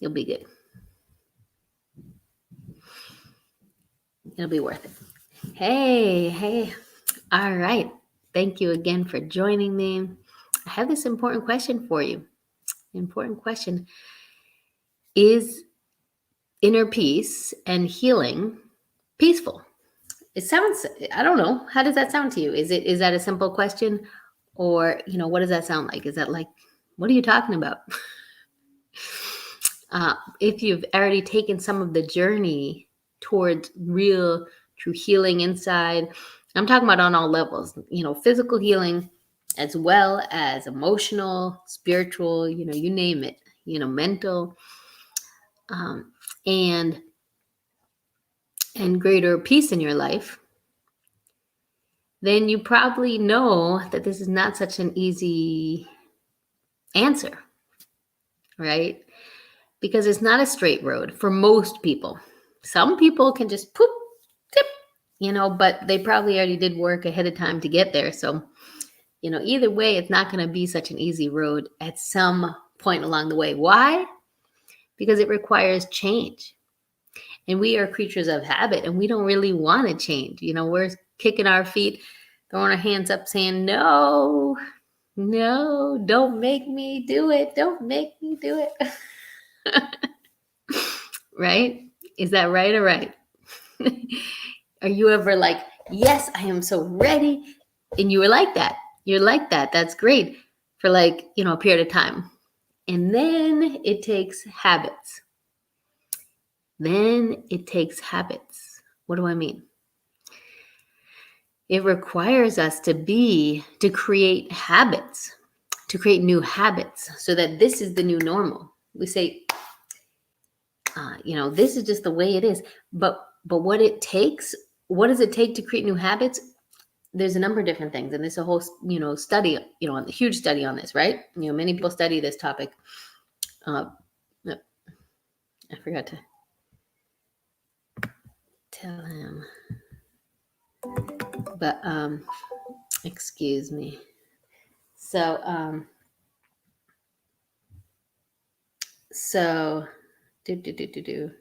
You'll be good. It'll be worth it. Hey. All right. Thank you again for joining me. I have this important question for you. Important question. Is inner peace and healing peaceful? It sounds, I don't know. How does that sound to you? Is that a simple question? Or, what does that sound like? Is that like, what are you talking about? If you've already taken some of the journey towards real, true healing inside, I'm talking about on all levels, physical healing, as well as emotional, spiritual, you name it, mental, and greater peace in your life, then you probably know that this is not such an easy answer, right? Because it's not a straight road for most people. Some people can just poop, tip, but they probably already did work ahead of time to get there. So, either way, it's not going to be such an easy road at some point along the way. Why? Because it requires change. And we are creatures of habit, and we don't really want to change. We're kicking our feet, throwing our hands up, saying, no, don't make me do it. Don't make me do it. Right? Is that right or right? Are you ever like, yes, I am so ready? And you were like that. You're like that. That's great for a period of time. And then it takes habits. What do I mean? It requires us to create habits, to create new habits, so that this is the new normal. We say, this is just the way it is. But what does it take to create new habits? There's a number of different things. And there's a whole, study, a huge study on this, right? Many people study this topic. I forgot to tell him, but excuse me. So do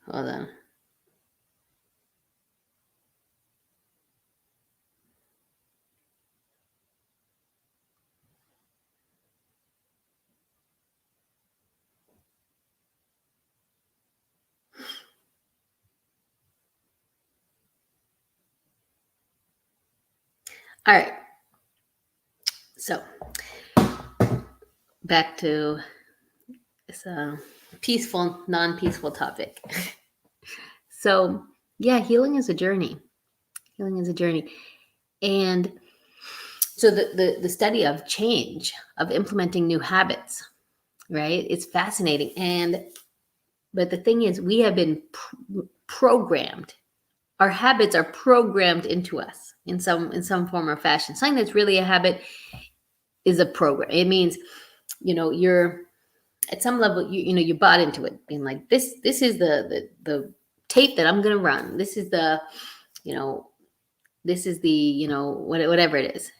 hold on. All right. So back to this peaceful, non-peaceful topic. So yeah, healing is a journey. And so the study of change, of implementing new habits, right? It's fascinating. But the thing is, we have been programmed. Our habits are programmed into us in some form or fashion. Something that's really a habit is a program. It means, you're at some level, you bought into it, being like, this is the tape that I'm going to run. This is the, whatever it is,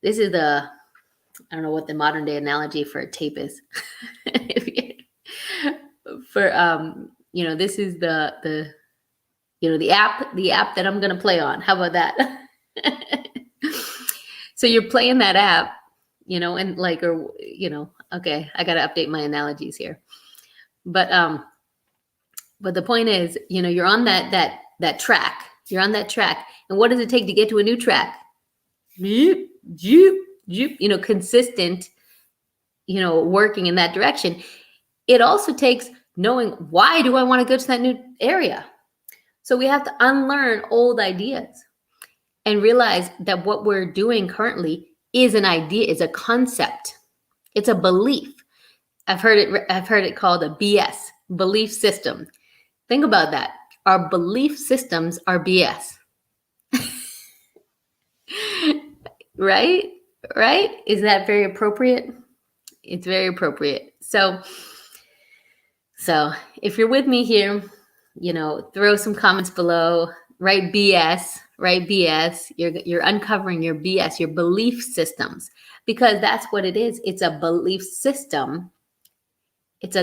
this is the, I don't know what the modern day analogy for a tape is. This is the app that I'm going to play on. How about that? So you're playing that app, and okay, I got to update my analogies here. But the point is, you're on that track. You're on that track. And what does it take to get to a new track? Consistent, working in that direction. It also takes knowing, why do I want to go to that new area? So we have to unlearn old ideas and realize that what we're doing currently is an idea, is a concept. It's a belief. I've heard it called a BS, belief system. Think about that. Our belief systems are BS. Right? Is that very appropriate? It's very appropriate. So if you're with me here, throw some comments below, write BS, right? BS. You're uncovering your BS, your belief systems, because that's what it is. It's a belief system. It's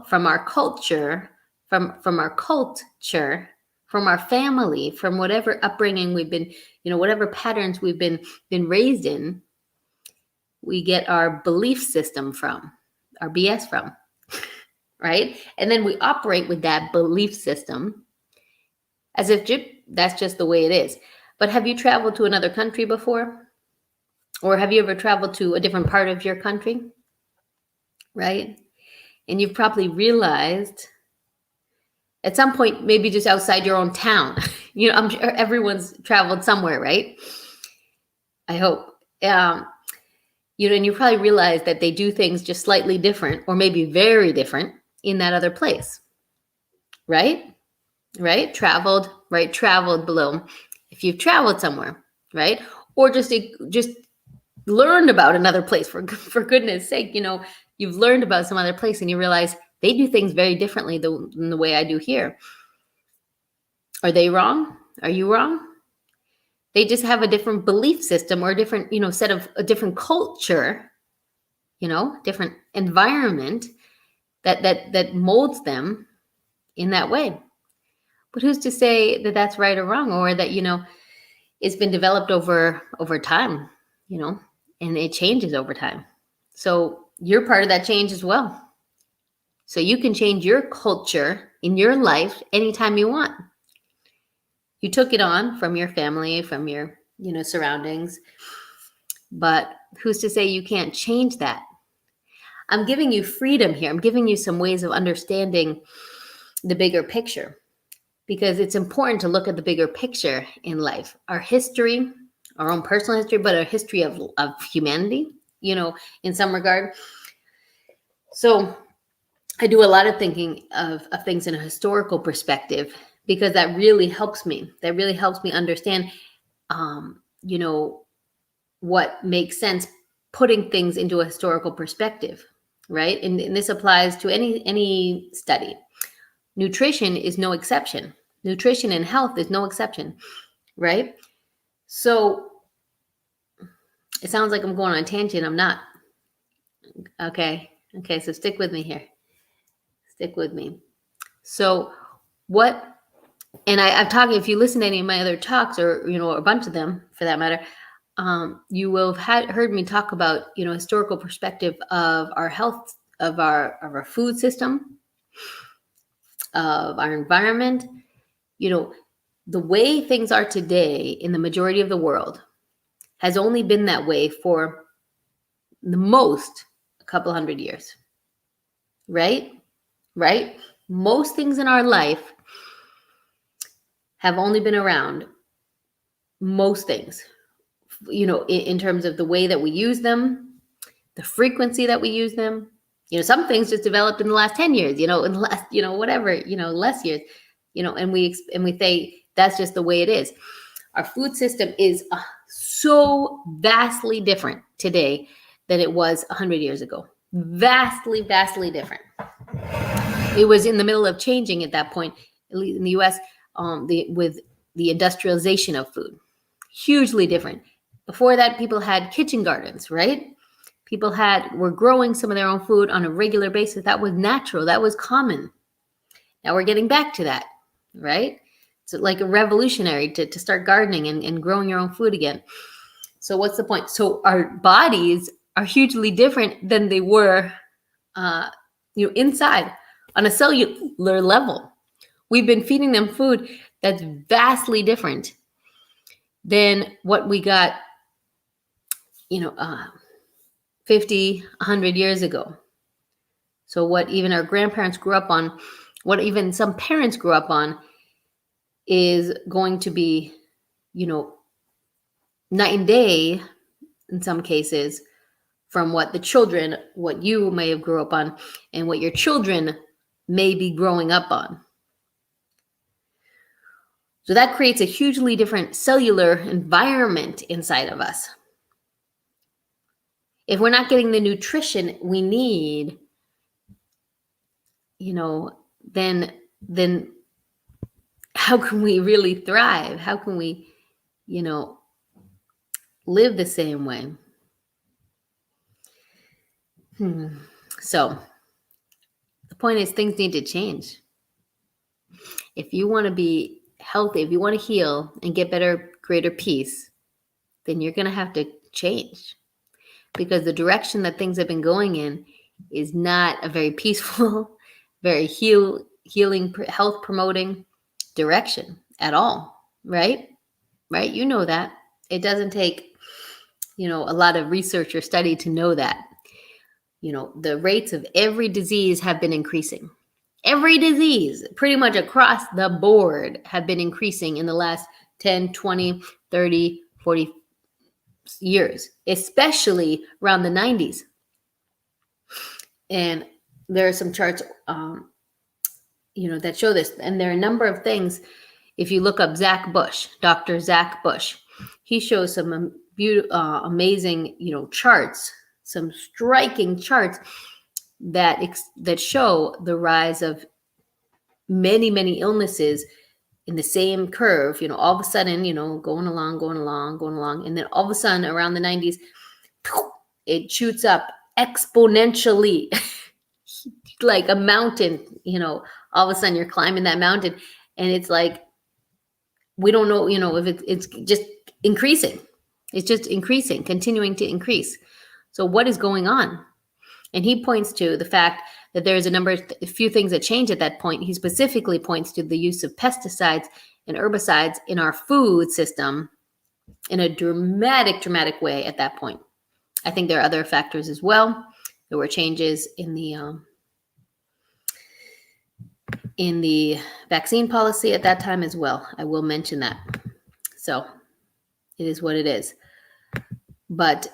from our culture, from our culture, from our family, from whatever upbringing we've been, whatever patterns we've been raised in. We get our belief system from, our BS from, right? And then we operate with that belief system as if that's just the way it is. But have you traveled to another country before? Or have you ever traveled to a different part of your country? Right? And you've probably realized at some point, maybe just outside your own town, I'm sure everyone's traveled somewhere, right? I hope. And you probably realize that they do things just slightly different, or maybe very different in that other place, right? Right? Traveled below. If you've traveled somewhere, right? Or just learned about another place, for goodness sake, you've learned about some other place and you realize they do things very differently than the way I do here. Are they wrong? Are you wrong? They just have a different belief system, or a different, set of a different culture, different environment that molds them in that way. But who's to say that that's right or wrong, or that, it's been developed over time, and it changes over time. So you're part of that change as well. So you can change your culture in your life anytime you want. You took it on from your family, from your, surroundings. But who's to say you can't change that? I'm giving you freedom here. I'm giving you some ways of understanding the bigger picture, because it's important to look at the bigger picture in life. Our history, our own personal history, but our history of humanity, in some regard. So I do a lot of thinking of things in a historical perspective, because that really helps me. That really helps me understand, what makes sense, putting things into a historical perspective, right? And this applies to any study. Nutrition is no exception. Nutrition and health is no exception, right? So it sounds like I'm going on a tangent. I'm not. Okay, so stick with me here. Stick with me. So I'm talking, if you listen to any of my other talks, or, a bunch of them for that matter, you will have heard me talk about, historical perspective of our health, of our food system, of our environment. The way things are today in the majority of the world has only been that way for the most a couple hundred years, right? Most things in our life have only been around, most things, in terms of the way that we use them, the frequency that we use them. Some things just developed in the last 10 years, in the last, whatever, less years, and we say that's just the way it is. Our food system is so vastly different today than it was 100 years ago. Vastly different. It was in the middle of changing at that point, at least in the US, with the industrialization of food. Hugely different. Before that, people had kitchen gardens, right? People were growing some of their own food on a regular basis. That was natural. That was common. Now we're getting back to that, right? So like a revolutionary to start gardening and growing your own food again. So what's the point? So our bodies are hugely different than they were, inside on a cellular level. We've been feeding them food that's vastly different than what we got, 50, 100 years ago. So what even our grandparents grew up on, what even some parents grew up on, is going to be, night and day in some cases from what you may have grew up on, and what your children may be growing up on. So that creates a hugely different cellular environment inside of us. If we're not getting the nutrition we need, then how can we really thrive? How can we, you know, live the same way. So the point is, things need to change. If you want to be healthy, if you want to heal and get better, greater peace, then you're going to have to change, because the direction that things have been going in is not a very peaceful, very healing, health promoting direction at all, right? Right? You know that. It doesn't take, a lot of research or study to know that. The rates of every disease have been increasing. Every disease, pretty much across the board, have been increasing in the last 10, 20, 30, 40 years, especially around the 90s. And there are some charts, that show this. And there are a number of things. If you look up Dr. Zach Bush, he shows some amazing, charts, some striking charts that show the rise of many, many illnesses in the same curve, all of a sudden, going along. And then all of a sudden around the 90s, it shoots up exponentially like a mountain, all of a sudden you're climbing that mountain, and it's like, we don't know, if it's just increasing. It's just increasing, continuing to increase. So what is going on? And he points to the fact that there's a few things that change at that point. He specifically points to the use of pesticides and herbicides in our food system in a dramatic way at that point. I think there are other factors as well. There were changes in the vaccine policy at that time as well. I will mention that. So it is what it is. But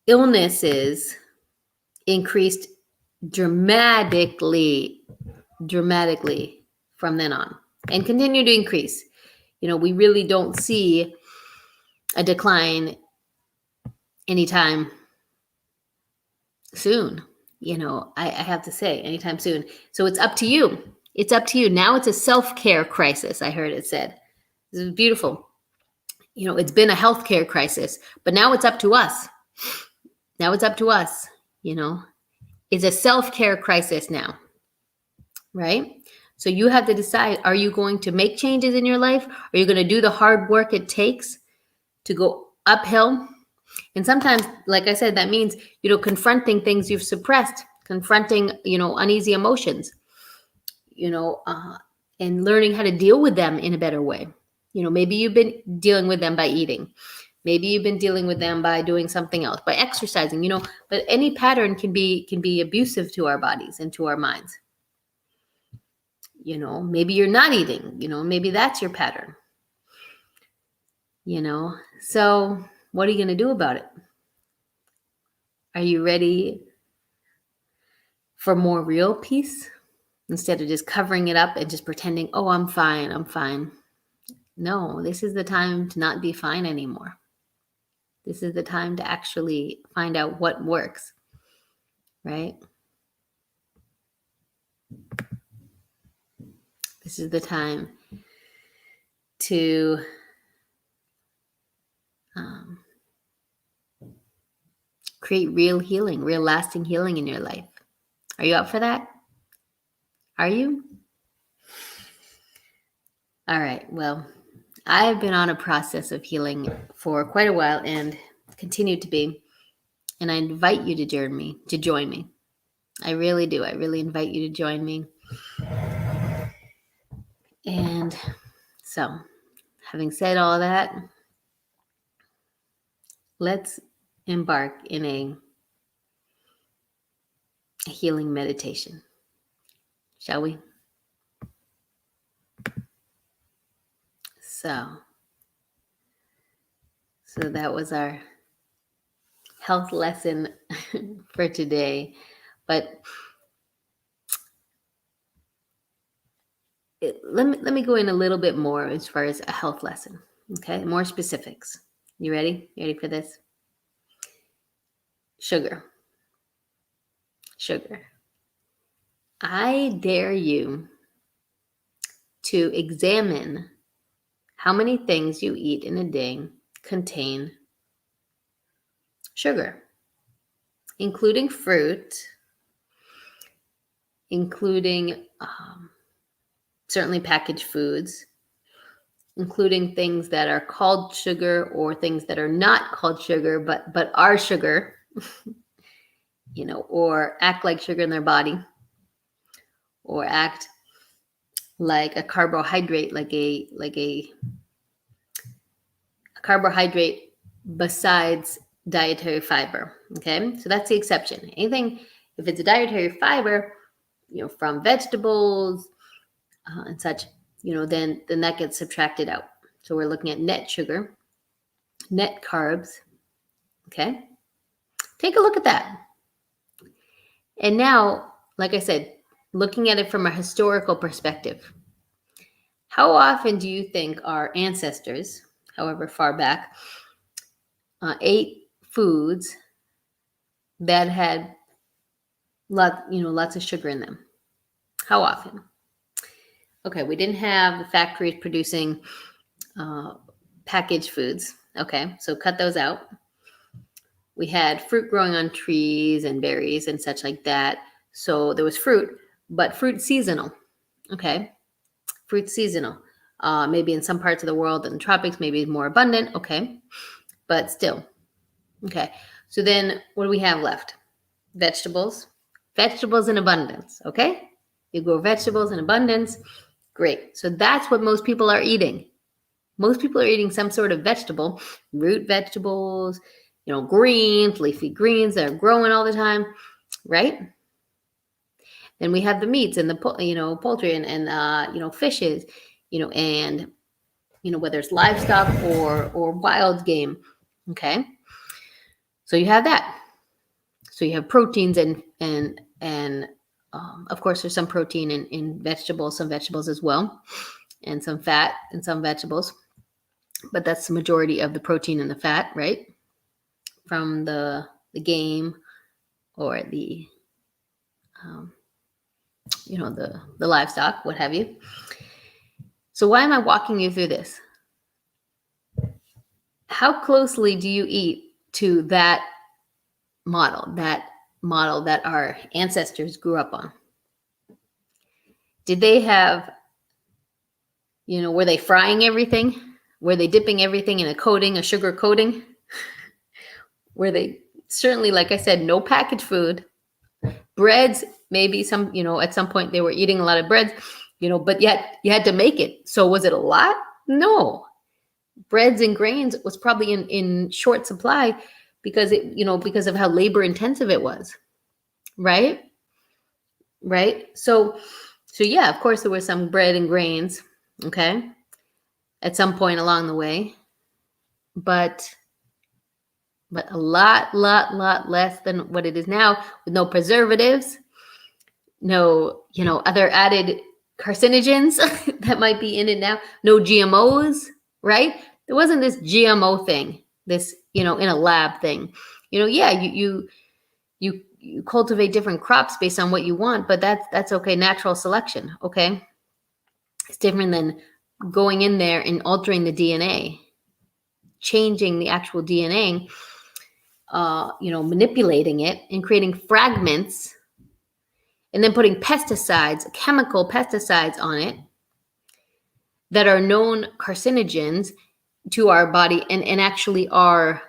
illnesses increased dramatically from then on, and continue to increase. We really don't see a decline anytime soon. I have to say, anytime soon. So it's up to you. It's up to you. Now it's a self-care crisis, I heard it said. This is beautiful. It's been a healthcare crisis, but now it's up to us. It's a self-care crisis now, right? So you have to decide, are you going to make changes in your life? Are you going to do the hard work it takes to go uphill? And sometimes, like I said, that means, confronting things you've suppressed, confronting, uneasy emotions, and learning how to deal with them in a better way. Maybe you've been dealing with them by eating. Maybe you've been dealing with them by doing something else, by exercising, but any pattern can be abusive to our bodies and to our minds. Maybe you're not eating, maybe that's your pattern. So what are you going to do about it? Are you ready for more real peace instead of just covering it up and just pretending, oh, I'm fine? No, this is the time to not be fine anymore. This is the time to actually find out what works, right? This is the time to create real healing, real lasting healing in your life. Are you up for that? Are you? All right. Well, I've been on a process of healing for quite a while and continue to be. And I invite you to join me. I really do. I really invite you to join me. And so, having said all that, let's embark in a healing meditation. Shall we? So that was our health lesson for today. But let me go in a little bit more as far as a health lesson. Okay, more specifics. You ready? You ready for this? Sugar. I dare you to examine how many things you eat in a day contain sugar, including fruit, including certainly packaged foods, including things that are called sugar or things that are not called sugar but are sugar, or act like sugar in their body, or act like a carbohydrate, like a carbohydrate besides dietary fiber. Okay, so that's the exception. Anything, if it's a dietary fiber, from vegetables and such, then that gets subtracted out. So we're looking at net sugar, net carbs. Okay, take a look at that. And now, like I said, looking at it from a historical perspective, how often do you think our ancestors, however far back, ate foods that had lots of sugar in them? How often? Okay, we didn't have the factories producing packaged foods. Okay, so cut those out. We had fruit growing on trees and berries and such like that. So there was fruit, but fruit seasonal. Okay, fruit seasonal. Maybe in some parts of the world, in the tropics, maybe more abundant. Okay, but still. Okay, so then what do we have left? Vegetables. Vegetables in abundance. Okay, you grow vegetables in abundance. Great. So that's what most people are eating. Most people are eating some sort of vegetable, root vegetables, greens, leafy greens that are growing all the time, right? Then we have the meats and the poultry and fishes, and whether it's livestock or wild game. Okay, so you have that. So you have proteins and of course there's some protein in vegetables, some vegetables as well, and some fat in some vegetables, but that's the majority of the protein and the fat, right? From the game or the the livestock, what have you. So why am I walking you through this? How closely do you eat to that model that our ancestors grew up on? Did they have, were they frying everything? Were they dipping everything in a sugar coating? Were they, certainly, like I said, no packaged food. Breads, maybe some, at some point they were eating a lot of breads, but yet you had to make it. So was it a lot? No. Breads and grains was probably in short supply because because of how labor intensive it was. Right? So yeah, of course there was some bread and grains, okay, at some point along the way, but a lot less than what it is now, with no preservatives, no, other added carcinogens that might be in it now, no GMOs, right? There wasn't this GMO thing, this, in a lab thing. Yeah, you cultivate different crops based on what you want, but that's okay, natural selection, okay? It's different than going in there and altering the DNA, changing the actual DNA, manipulating it and creating fragments, and then putting chemical pesticides on it that are known carcinogens to our body and actually are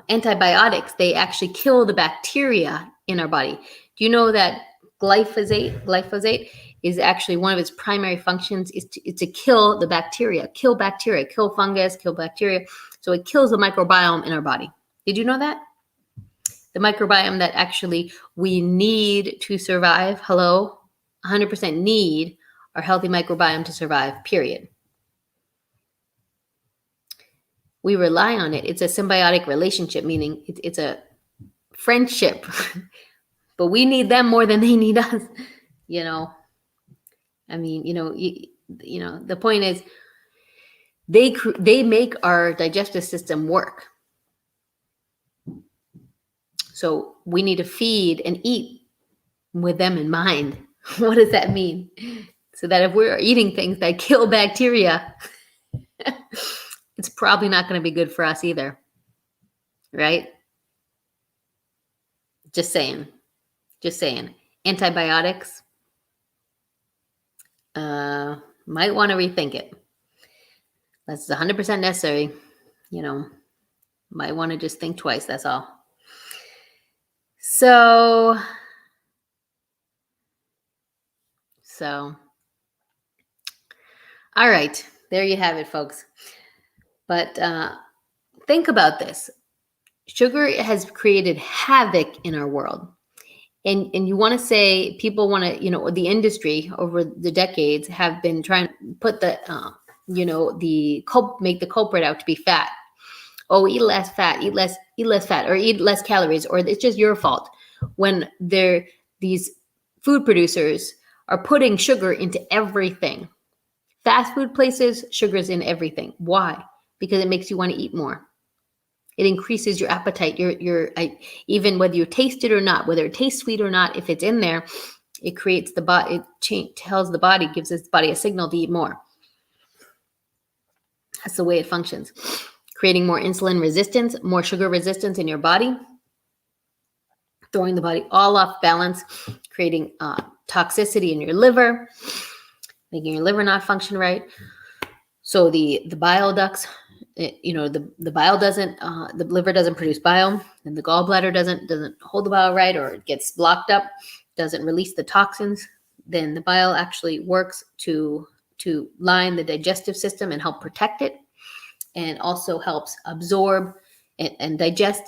antibiotics. They actually kill the bacteria in our body. Do you know that glyphosate is actually one of its primary functions is to kill the bacteria, kill fungus, kill bacteria. So it kills the microbiome in our body. Did you know that? The microbiome that actually we need to survive. Hello, 100% need our healthy microbiome to survive, period. We rely on it. It's a symbiotic relationship, meaning it's a friendship, but we need them more than they need us. I mean, the point is they make our digestive system work. So we need to feed and eat with them in mind. What does that mean? So that if we're eating things that kill bacteria, it's probably not going to be good for us either, right? Just saying. Just saying. Antibiotics, might want to rethink it. That's 100% necessary. Might want to just think twice. That's all. So, all right. There you have it, folks. But think about this. Sugar has created havoc in our world. And you want to say people want to, the industry over the decades have been trying to put make the culprit out to be fat. Oh, eat less fat, eat less fat, or eat less calories, or it's just your fault. When these food producers are putting sugar into everything. Fast food places, sugar's in everything. Why? Because it makes you want to eat more. It increases your appetite. Even whether you taste it or not, whether it tastes sweet or not, if it's in there, it creates the body. Tells the body, gives its body a signal to eat more. That's the way it functions. Creating more insulin resistance, more sugar resistance in your body, throwing the body all off balance, creating toxicity in your liver, making your liver not function right. So the bile ducts. The bile doesn't, the liver doesn't produce bile, and the gallbladder doesn't hold the bile right, or it gets blocked up, doesn't release the toxins. Then the bile actually works to line the digestive system and help protect it, and also helps absorb and digest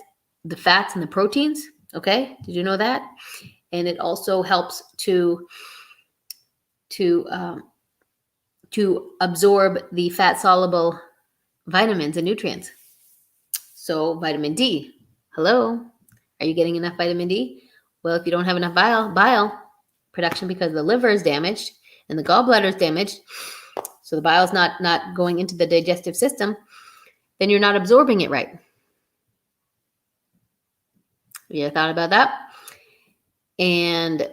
the fats and the proteins. Okay, did you know that? And it also helps to absorb the fat soluble vitamins and nutrients. So vitamin D, hello, are you getting enough vitamin D? Well, if you don't have enough bile production because the liver is damaged and the gallbladder is damaged, so the bile is not going into the digestive system, then you're not absorbing it right. Have you ever thought about that? And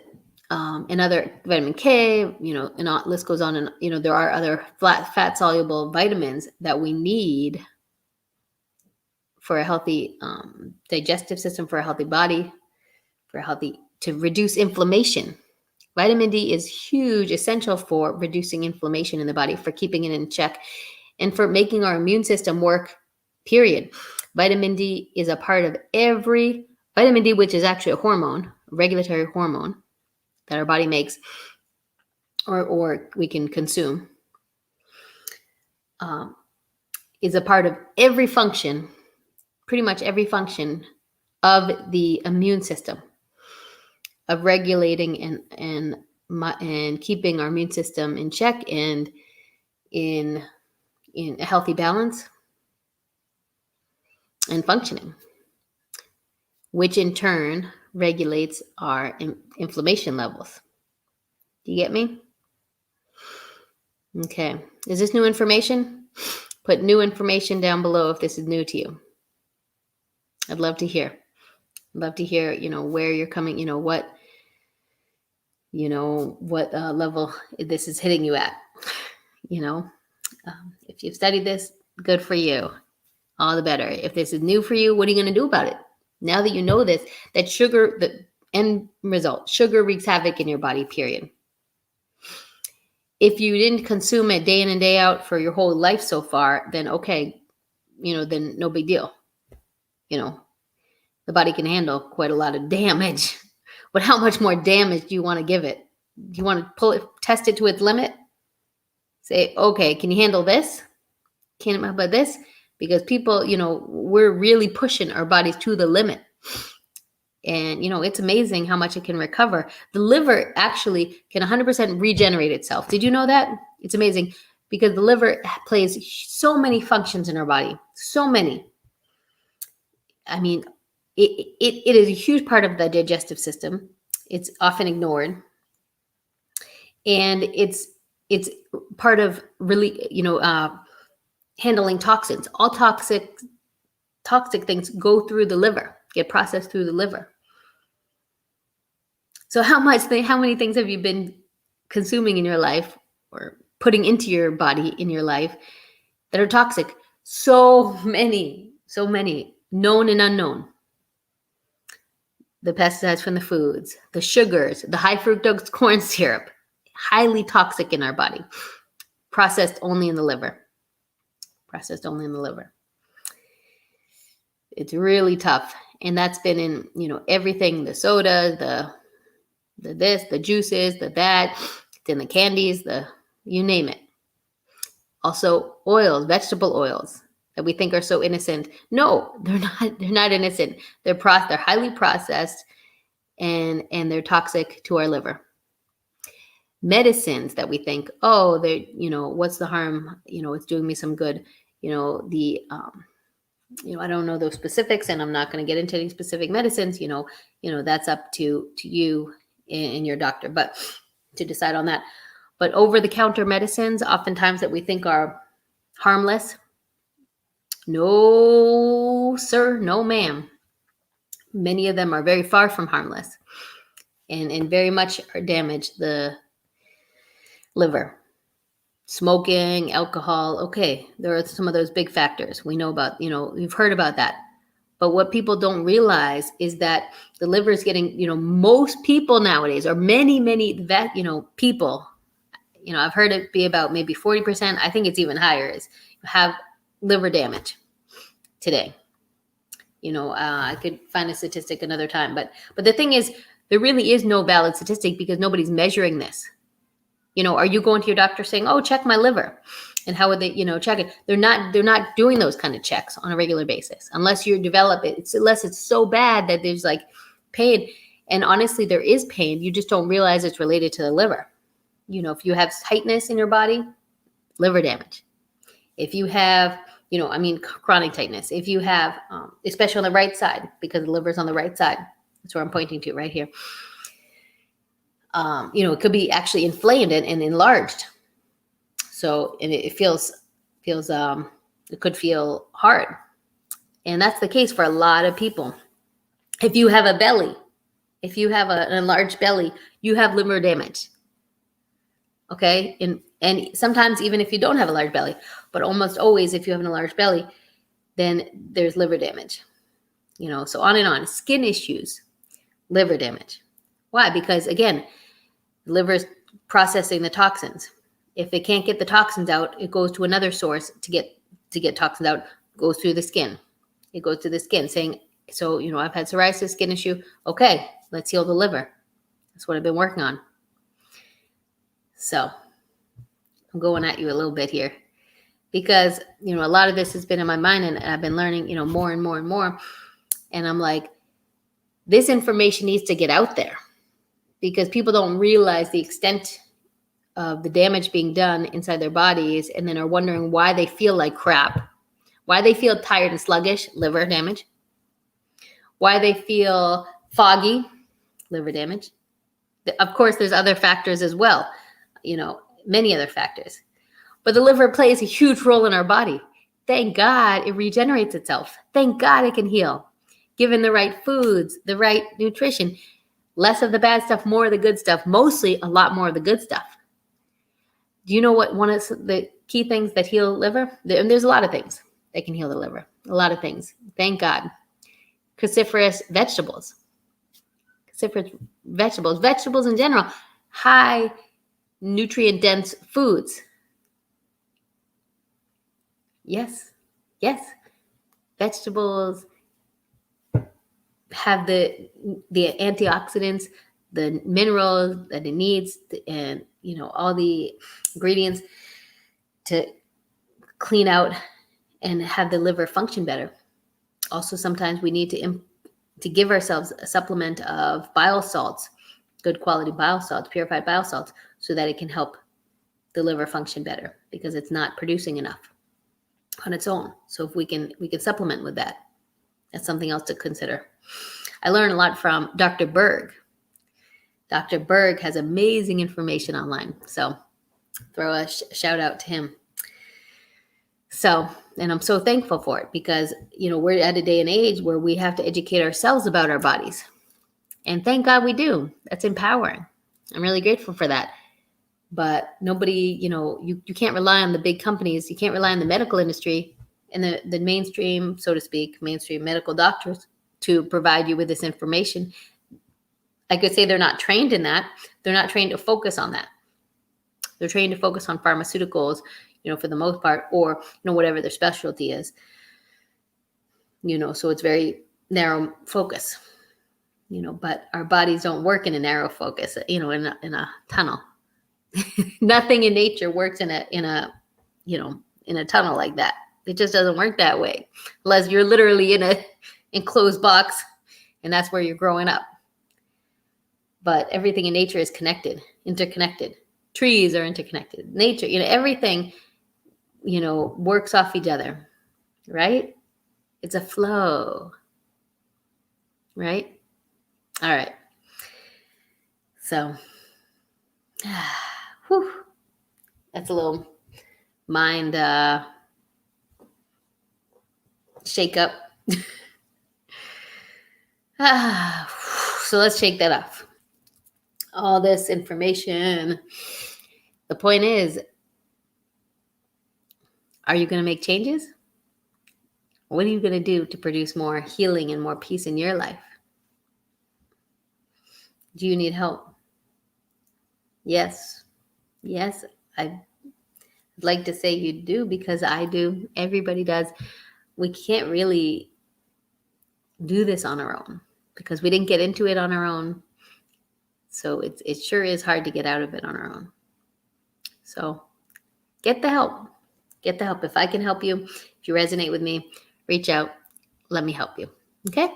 another vitamin K, and the list goes on, and there are other fat soluble vitamins that we need for a healthy digestive system, for a healthy body, to reduce inflammation. Vitamin D is huge, essential for reducing inflammation in the body, for keeping it in check, and for making our immune system work, period. Vitamin D is a part of vitamin D, which is actually a hormone, a regulatory hormone that our body makes or we can consume, is a part of every function, pretty much every function of the immune system, of regulating and keeping our immune system in check and in a healthy balance and functioning, which in turn regulates our inflammation levels. Do you get me? Okay. Is this new information? Put new information down below if this is new to you. I'd love to hear. I'd love to hear, where you're coming, what level this is hitting you at. If you've studied this, good for you. All the better. If this is new for you, what are you going to do about it? Now that you know this, that sugar, the end result, sugar wreaks havoc in your body, period. If you didn't consume it day in and day out for your whole life so far, then okay, then no big deal. The body can handle quite a lot of damage. But how much more damage do you want to give it? Do you want to test it to its limit? Say, okay, can you handle this? Can't about this? Because people, we're really pushing our bodies to the limit. And, it's amazing how much it can recover. The liver actually can 100% regenerate itself. Did you know that? It's amazing because the liver plays so many functions in our body. So many. I mean, it is a huge part of the digestive system. It's often ignored. And it's part of really, handling toxins. All toxic things go through the liver, get processed through the liver. So how many things have you been consuming in your life or putting into your body in your life that are toxic. So many known and unknown. The pesticides from the foods, the sugars, the high fructose corn syrup, highly toxic in our body, processed only in the liver. Processed only in the liver. It's really tough. And that's been in, everything, the soda, the this, the juices, the that, it's in the candies, you name it. Also oils, vegetable oils that we think are so innocent. No, they're not innocent. They're highly processed and they're toxic to our liver. Medicines that we think, oh, they're, what's the harm? It's doing me some good. I don't know those specifics, and I'm not going to get into any specific medicines. That's up to you and your doctor, but to decide on that. But over-the-counter medicines, oftentimes that we think are harmless, no, sir, no, ma'am. Many of them are very far from harmless, and very much damage the liver. Smoking, alcohol, okay, there are some of those big factors we know about, we've heard about that. But what people don't realize is that the liver is getting, most people nowadays, or many people, I've heard it be about maybe 40%, I think it's even higher, is have liver damage today. I could find a statistic another time, but the thing is, there really is no valid statistic because nobody's measuring this. Are you going to your doctor saying, oh, check my liver? And how would they, check it? They're not doing those kind of checks on a regular basis unless you develop it. Unless it's so bad that there's like pain. And honestly, there is pain. You just don't realize it's related to the liver. If you have tightness in your body, liver damage. If you have, chronic tightness. If you have, especially on the right side, because the liver's on the right side. That's where I'm pointing to right here. It could be actually inflamed and enlarged. So, and it feels, it could feel hard. And that's the case for a lot of people. If you have a belly, if you have an enlarged belly, you have liver damage. Okay. And sometimes even if you don't have a large belly, but almost always if you have an enlarged belly, then there's liver damage. So on and on. Skin issues, liver damage. Why? Because again, the liver's processing the toxins. If it can't get the toxins out, it goes to another source to get toxins out. It goes through the skin. It goes to the skin saying, so, I've had psoriasis, skin issue. Okay, let's heal the liver. That's what I've been working on. So I'm going at you a little bit here because, a lot of this has been in my mind and I've been learning, more and more and more. And I'm like, this information needs to get out there because people don't realize the extent of the damage being done inside their bodies and then are wondering why they feel like crap, why they feel tired and sluggish, liver damage, why they feel foggy, liver damage. Of course, there's other factors as well, many other factors. But the liver plays a huge role in our body. Thank God it regenerates itself. Thank God it can heal. Given the right foods, the right nutrition, less of the bad stuff, more of the good stuff, mostly a lot more of the good stuff. Do you know what one of the key things that heal liver? And there's a lot of things that can heal the liver. A lot of things. Thank God. Cruciferous vegetables. Vegetables in general. High nutrient-dense foods. Yes. Vegetables have the antioxidants, the minerals that it needs, and all the ingredients to clean out and have the liver function better. Also, sometimes we need to give ourselves a supplement of bile salts, good quality bile salts, purified bile salts, so that it can help the liver function better because it's not producing enough on its own. So if we can supplement with that, that's something else to consider. I learned a lot from Dr. Berg. Dr. Berg has amazing information online. So throw a shout out to him. So, and I'm so thankful for it because, we're at a day and age where we have to educate ourselves about our bodies. And thank God we do. That's empowering. I'm really grateful for that. But nobody, you can't rely on the big companies. You can't rely on the medical industry and the mainstream, so to speak, mainstream medical doctors to provide you with this information. I could say they're not trained in that. They're not trained to focus on that. They're trained to focus on pharmaceuticals, for the most part, or, whatever their specialty is, so it's very narrow focus, but our bodies don't work in a narrow focus, in a tunnel. Nothing in nature works in a tunnel like that. It just doesn't work that way unless you're literally in a enclosed box and that's where you're growing up. But everything in nature is connected, interconnected. Trees are interconnected. Nature, everything, works off each other, right? It's a flow, right? All right. So, whew, that's a little mind shake up. So let's shake that off. All this information. The point is, are you going to make changes? What are you going to do to produce more healing and more peace in your life? Do you need help? Yes. Yes, I'd like to say you do, because I do. Everybody does. We can't really do this on our own because we didn't get into it on our own. So it sure is hard to get out of it on our own. So get the help. Get the help. If I can help you, if you resonate with me, reach out. Let me help you. Okay?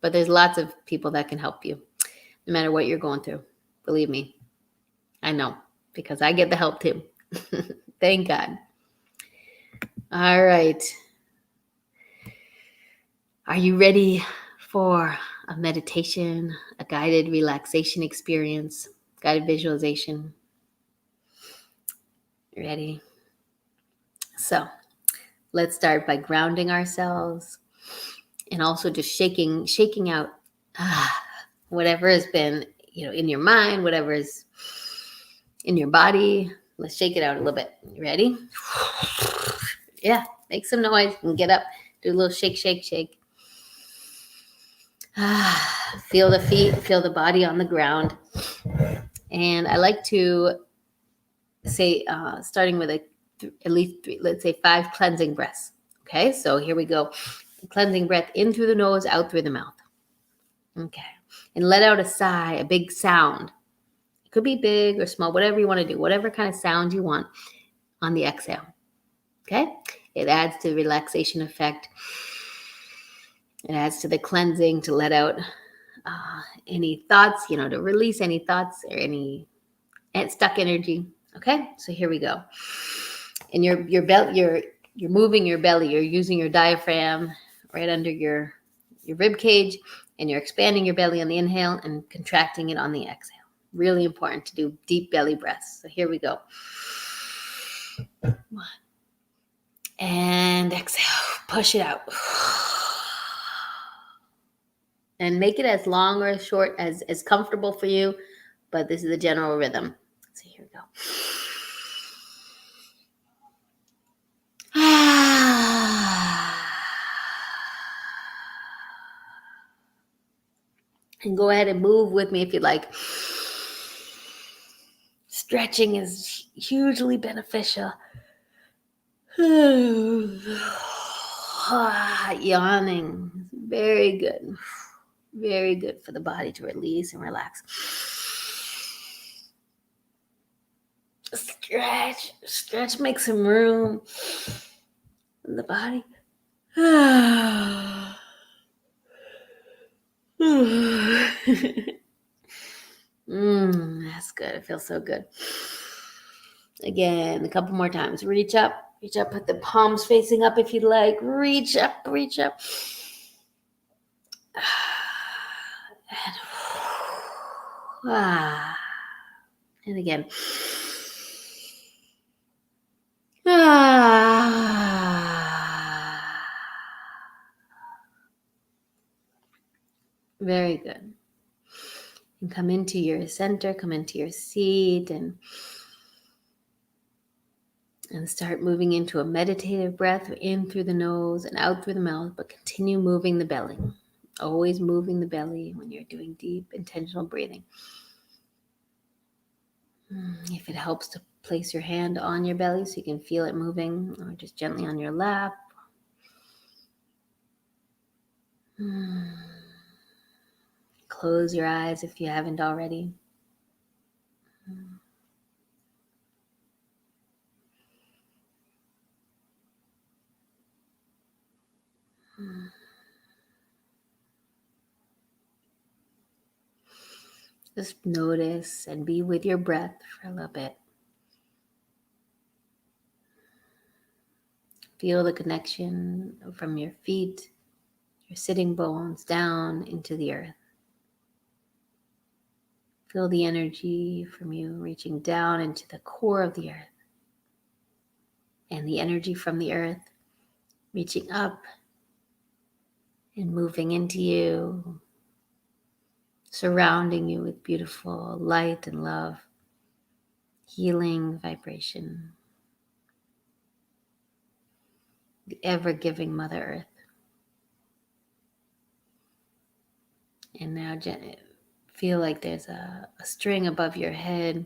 But there's lots of people that can help you, no matter what you're going through. Believe me. I know, because I get the help too. Thank God. All right. Are you ready for a meditation, a guided relaxation experience, guided visualization? Ready? So let's start by grounding ourselves and also just shaking out whatever has been, in your mind, whatever is in your body. Let's shake it out a little bit. You ready? Yeah, make some noise and get up. Do a little shake, shake, shake. Feel the feet, feel the body on the ground. And I like to say, starting with at least 3, let's say 5 cleansing breaths. Okay, so here we go. Cleansing breath in through the nose, out through the mouth. Okay, and let out a sigh, a big sound. It could be big or small, whatever you want to do, whatever kind of sound you want on the exhale. Okay, it adds to the relaxation effect. It adds to the cleansing, to let out any thoughts, to release any thoughts or any stuck energy. Okay, so here we go. And your belly, you're moving your belly. You're using your diaphragm right under your rib cage, and you're expanding your belly on the inhale and contracting it on the exhale. Really important to do deep belly breaths. So here we go. 1. And exhale. Push it out. And make it as long or as short as comfortable for you, but this is the general rhythm. So here we go. And go ahead and move with me if you'd like. Stretching is hugely beneficial. Yawning, very good. Very good for the body to release and relax. Stretch, make some room in the body. That's good. It feels so good. Again, a couple more times. Reach up, put the palms facing up if you'd like. Reach up. And again. Very good. And come into your center, come into your seat, and And start moving into a meditative breath in through the nose and out through the mouth, but continue moving the belly. Always moving the belly when you're doing deep, intentional breathing. If it helps to place your hand on your belly so you can feel it moving, or just gently on your lap. Close your eyes if you haven't already. Just notice and be with your breath for a little bit. Feel the connection from your feet, your sitting bones down into the earth. Feel the energy from you reaching down into the core of the earth. And the energy from the earth reaching up and moving into you, surrounding you with beautiful light and love, healing vibration. The ever-giving Mother Earth. And now feel like there's a string above your head,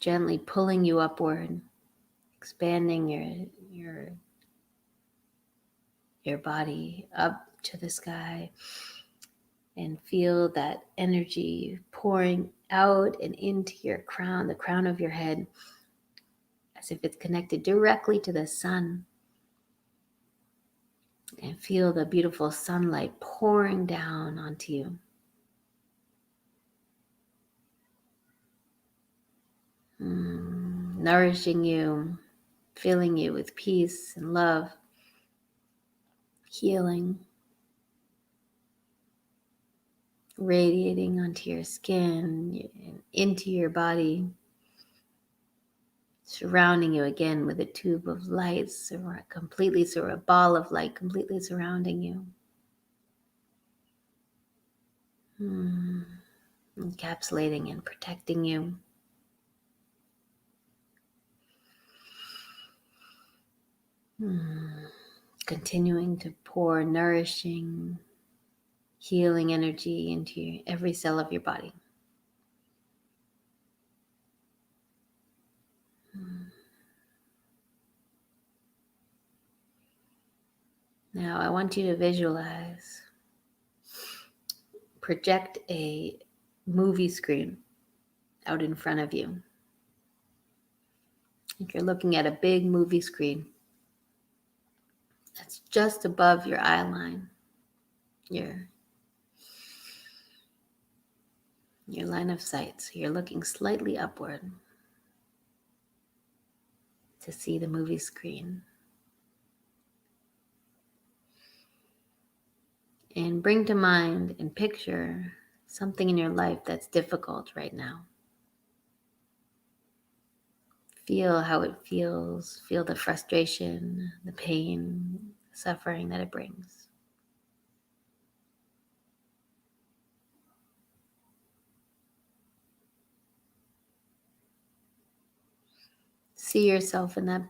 gently pulling you upward, expanding your body up to the sky, and feel that energy pouring out and into your crown, the crown of your head, as if it's connected directly to the sun. And feel the beautiful sunlight pouring down onto you. Nourishing you, filling you with peace and love, healing, radiating onto your skin and into your body, surrounding you again with a tube of light, a ball of light completely surrounding you. Encapsulating and protecting you. Continuing to pour nourishing, healing energy into every cell of your body. Now I want you to visualize, project a movie screen out in front of you. Like you're looking at a big movie screen that's just above your eye line, your line of sight. So you're looking slightly upward to see the movie screen. And bring to mind and picture something in your life that's difficult right now. Feel how it feels. Feel the frustration, the pain, the suffering that it brings. See yourself in that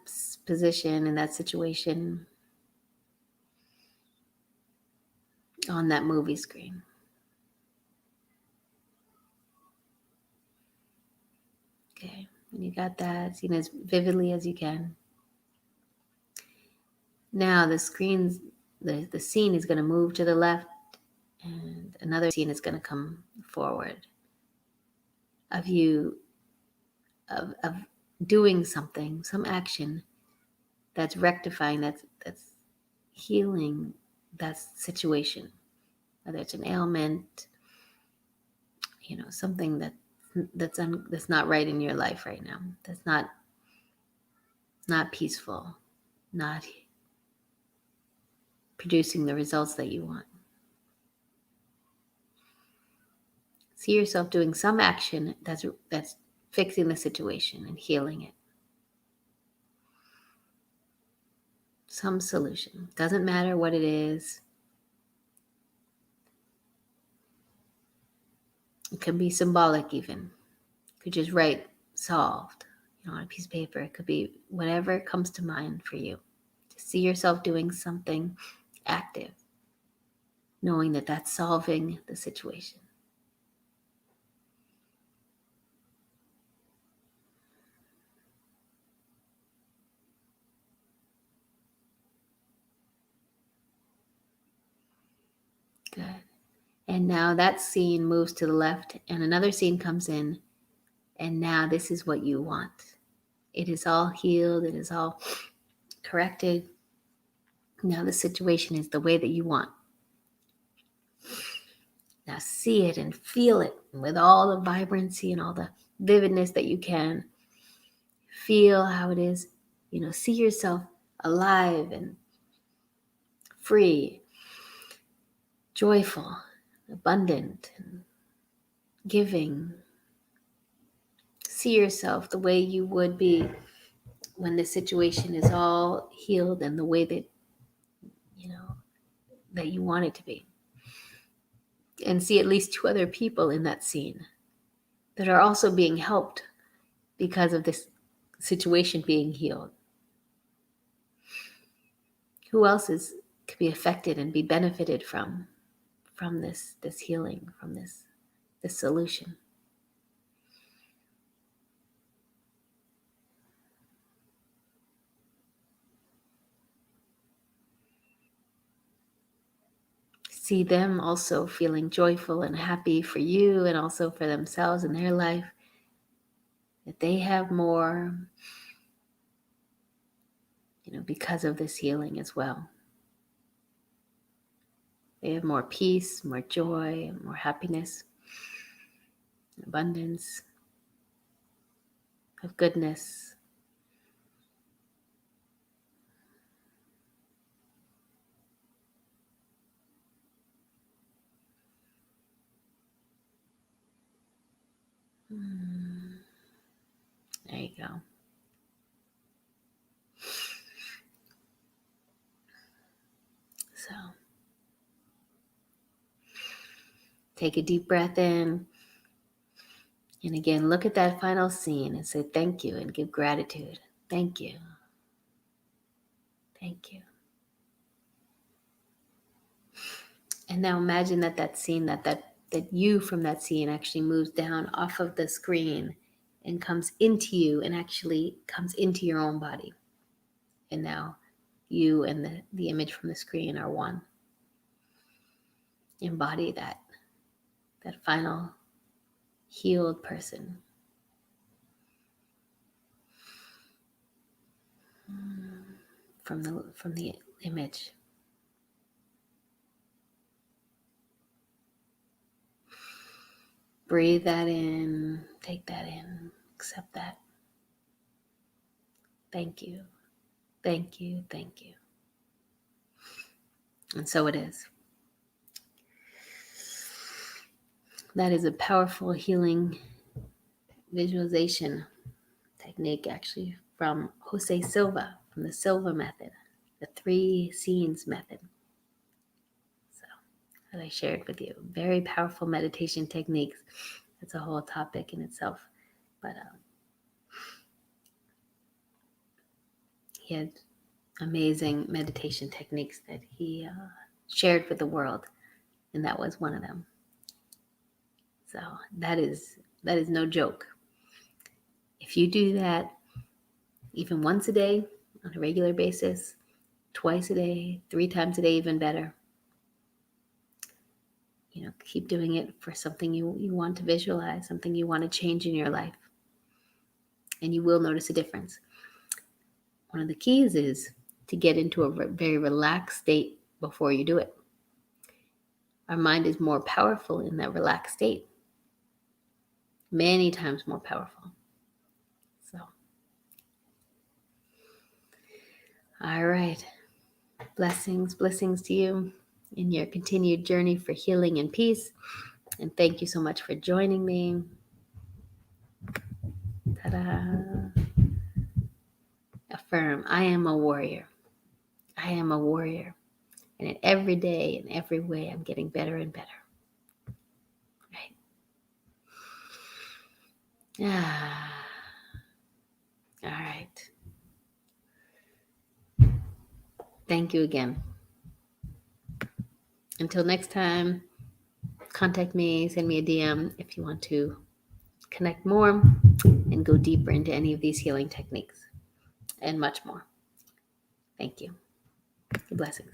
position, in that situation, on that movie screen. Okay, when you got that seen as vividly as you can. Now the scene is going to move to the left, and another scene is going to come forward of you, of doing something, some action that's rectifying, that's healing that situation, whether it's an ailment, something that's not right in your life right now, that's not peaceful, not producing the results that you want. See yourself doing some action that's fixing the situation and healing it. Some solution. Doesn't matter what it is. It can be symbolic even. could just write solved, on a piece of paper. It could be whatever comes to mind for you. To see yourself doing something active, knowing that that's solving the situation. Good. And now that scene moves to the left and another scene comes in. And now this is what you want. It is all healed. It is all corrected. Now the situation is the way that you want. Now see it and feel it with all the vibrancy and all the vividness that you can. Feel how it is. See yourself alive and free, joyful, abundant, and giving. See yourself the way you would be when the situation is all healed and the way that that you want it to be. And see at least 2 other people in that scene that are also being helped because of this situation being healed. Who else could be affected and be benefited from this healing, from this solution? See them also feeling joyful and happy for you and also for themselves and their life, that they have more, because of this healing as well. They have more peace, more joy, more happiness, abundance of goodness. There you go. So take a deep breath in. And again, look at that final scene and say thank you and give gratitude. Thank you. Thank you. And now imagine that scene, that you from that scene actually moves down off of the screen and comes into you and actually comes into your own body. And now you and the image from the screen are one. Embody that final healed person. From the image. Breathe that in, take that in, accept that. Thank you, thank you, thank you. And so it is. That is a powerful healing visualization technique, actually, from Jose Silva, from the Silva method, the 3 scenes method. So, that I shared with you. Very powerful meditation techniques. That's a whole topic in itself. But he had amazing meditation techniques that he shared with the world, and that was one of them. So that is no joke. If you do that even once a day on a regular basis, twice a day, 3 times a day, even better. Keep doing it for something you want to visualize, something you want to change in your life. And you will notice a difference. One of the keys is to get into a very relaxed state before you do it. Our mind is more powerful in that relaxed state. Many times more powerful. So, all right. Blessings to you in your continued journey for healing and peace. And thank you so much for joining me. Ta-da. Affirm, I am a warrior. I am a warrior. And in every day, in every way, I'm getting better and better. Right? Ah, all right. Thank you again. Until next time, contact me, send me a DM if you want to connect more and go deeper into any of these healing techniques and much more. Thank you. Blessings.